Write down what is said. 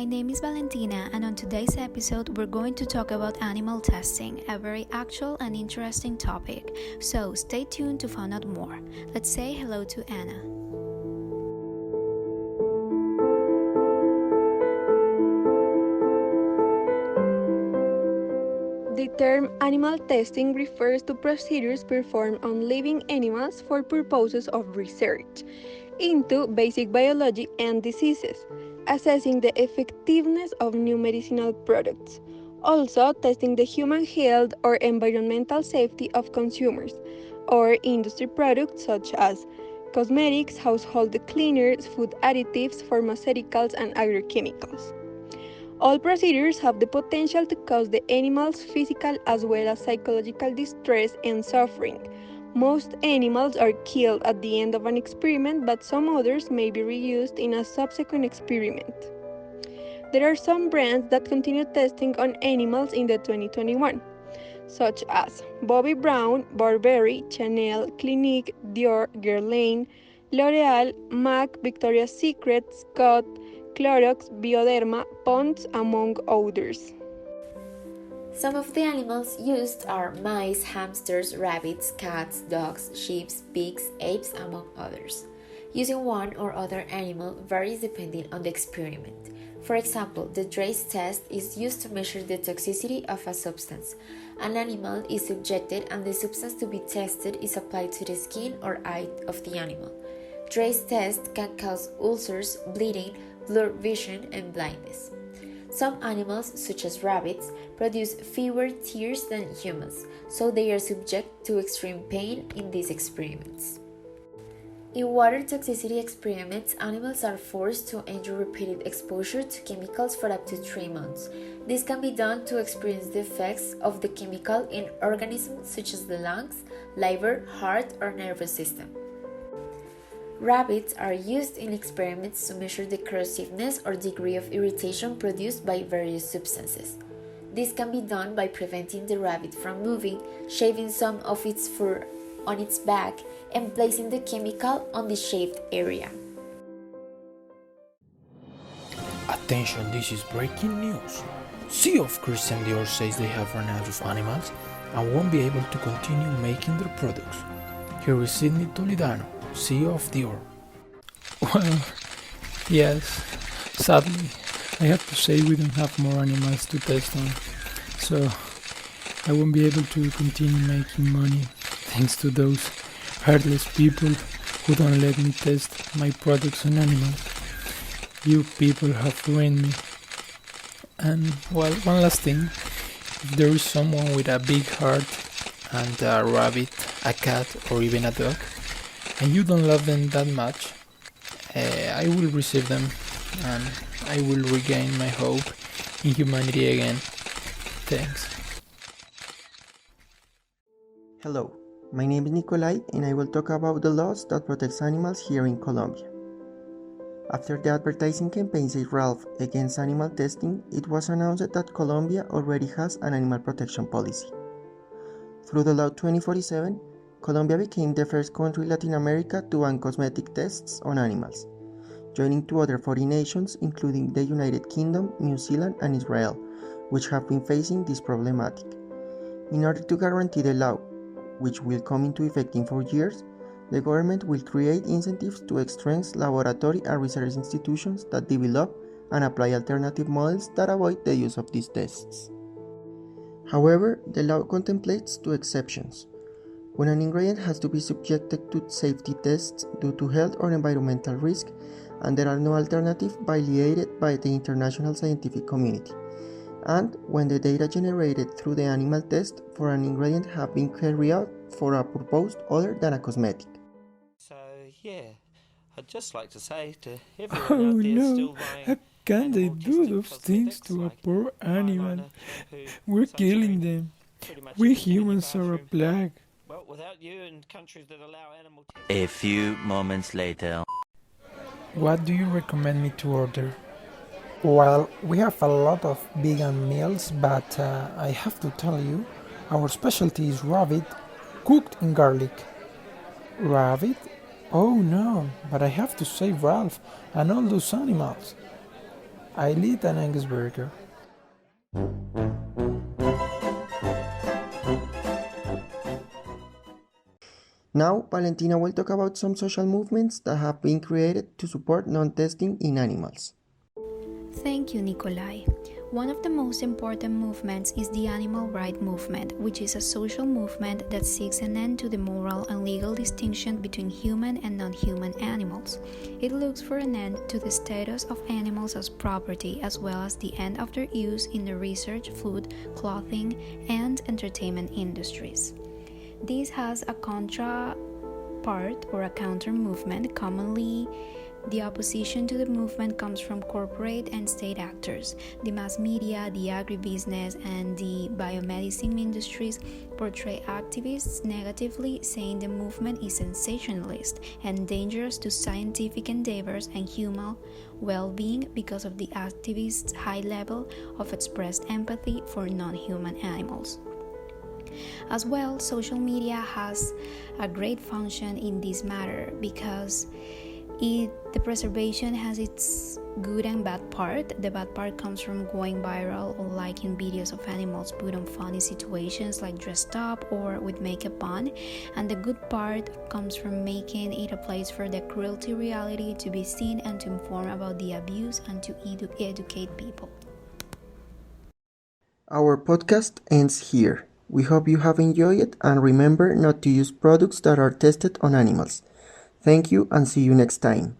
my name is Valentina, and on today's episode, we're going to talk about animal testing, a very actual and interesting topic. So stay tuned to find out more. Let's say hello to Anna. The term animal testing refers to procedures performed on living animals for purposes of research into basic biology and diseases, assessing the effectiveness of new medicinal products, also testing the human health or environmental safety of consumers, or industry products such as cosmetics, household cleaners, food additives, pharmaceuticals, and agrochemicals. All procedures have the potential to cause the animal's physical as well as psychological distress and suffering. Most animals are killed at the end of an experiment, but some others may be reused in a subsequent experiment. There are some brands that continue testing on animals in the 2021, such as Bobbi Brown, Burberry, Chanel, Clinique, Dior, Guerlain, L'Oreal, MAC, Victoria's Secret, Scott, Clorox, Bioderma, Pond's, among others. Some of the animals used are mice, hamsters, rabbits, cats, dogs, sheep, pigs, apes, among others. Using one or other animal varies depending on the experiment. For example, the Drace test is used to measure the toxicity of a substance. An animal is subjected and the substance to be tested is applied to the skin or eye of the animal. Drace test can cause ulcers, bleeding, blurred vision, and blindness. Some animals, such as rabbits, produce fewer tears than humans, so they are subject to extreme pain in these experiments. In water toxicity experiments, animals are forced to endure repeated exposure to chemicals for up to 3 months. This can be done to experience the effects of the chemical in organisms such as the lungs, liver, heart, or nervous system. Rabbits are used in experiments to measure the corrosiveness or degree of irritation produced by various substances. This can be done by preventing the rabbit from moving, shaving some of its fur on its back, and placing the chemical on the shaved area. Attention, this is breaking news. CEO of Christian Dior says they have run out of animals and won't be able to continue making their products. Here is Sidney Toledano, CEO of Dior. Well, yes, sadly, I have to say we don't have more animals to test on, so I won't be able to continue making money thanks to those heartless people who don't let me test my products on animals. You people have ruined me. And well, one last thing, if there is someone with a big heart and a rabbit, a cat, or even a dog, and you don't love them that much, I will receive them and I will regain my hope in humanity again. Thanks. Hello, my name is Nikolai and I will talk about the laws that protect animals here in Colombia. After the advertising campaign Save Ralph against animal testing, it was announced that Colombia already has an animal protection policy. Through the Law 2047, Colombia became the first country in Latin America to ban cosmetic tests on animals, joining two other 40 nations including the United Kingdom, New Zealand and Israel, which have been facing this problematic. In order to guarantee the law, which will come into effect in 4 years, the government will create incentives to strengthen laboratory and research institutions that develop and apply alternative models that avoid the use of these tests. However, the law contemplates two exceptions. When an ingredient has to be subjected to safety tests due to health or environmental risk, and there are no alternatives validated by the international scientific community, and when the data generated through the animal test for an ingredient have been carried out for a purpose other than a cosmetic. So yeah, I'd just like to say to Oh everyone out there no, still how buying can they animal do testing those things cosmetics to a like poor animal? eyeliner, shampoo, We're killing sunscreen, them. pretty much We anything in your humans are a bathroom. plague. Well, without you in countries that allow animal testing. A few moments later. What do you recommend me to order? Well, we have a lot of vegan meals, but I have to tell you, our specialty is rabbit cooked in garlic. Rabbit? Oh no, but I have to save Ralph and all those animals. I'll eat an Angus burger. Now, Valentina will talk about some social movements that have been created to support non-testing in animals. Thank you, Nikolai. One of the most important movements is the animal rights movement, which is a social movement that seeks an end to the moral and legal distinction between human and non-human animals. It looks for an end to the status of animals as property, as well as the end of their use in the research, food, clothing, and entertainment industries. This has a counterpart or a counter movement. Commonly, the opposition to the movement comes from corporate and state actors. The mass media, the agribusiness, and the biomedicine industries portray activists negatively, saying the movement is sensationalist and dangerous to scientific endeavors and human well-being because of the activists' high level of expressed empathy for non-human animals. As well, social media has a great function in this matter because the preservation has its good and bad part. The bad part comes from going viral or liking videos of animals put on funny situations like dressed up or with makeup on, and the good part comes from making it a place for the cruelty reality to be seen and to inform about the abuse and to educate people. Our podcast ends here. We hope you have enjoyed it, and remember not to use products that are tested on animals. Thank you and see you next time.